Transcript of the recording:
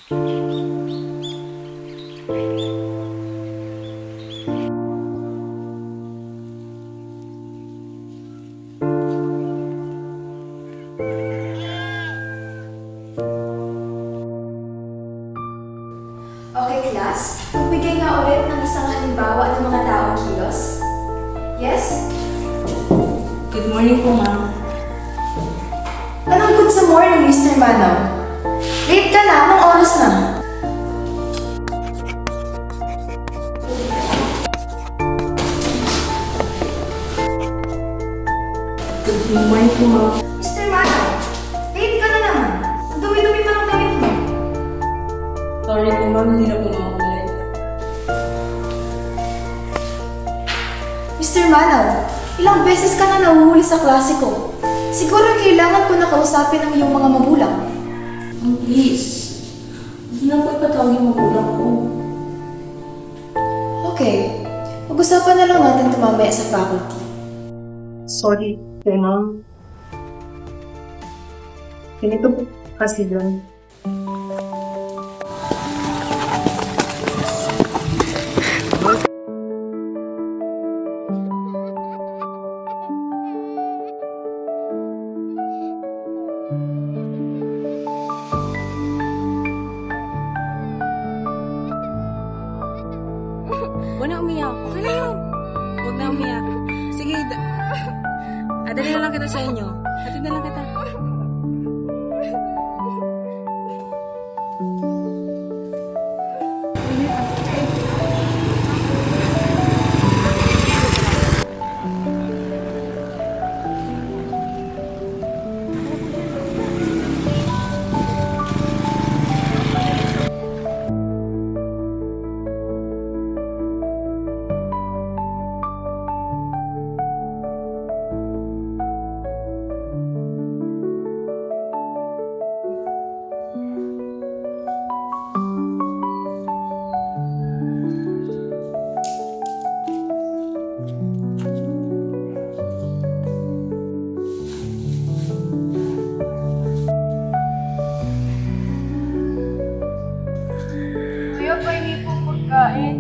Okay, class. Magbigay nga ulit ng isang halimbawa ng mga taong kilos. Yes? Good morning po, ma'am. Anong good sa morning, Mr. Manaw? Late ka na. Anong oras na? Good morning po, ma'am. Mr. Manaw, late ka na naman. Ang dumi-dumi pa ng damit mo. Sorry po, ma'am. Hindi na po makakulay. Mr. Manaw, ilang beses ka na nahuhuli sa klase ko. Siguro kailangan ko na kausapin ang iyong mga magulang. Please. Hindi na po ipatawag yung magulang ko. Okay. Pag-usapan na lang natin ito mamaya sa faculty. Sorry po, ma'am. Ganito po kasi yun. Huwag na umiyak. Okay na yun. Huwag na umiyak. Sige, adali na lang kita sa inyo. Hatid na lang kita. Kuya, pahingi po pagkain.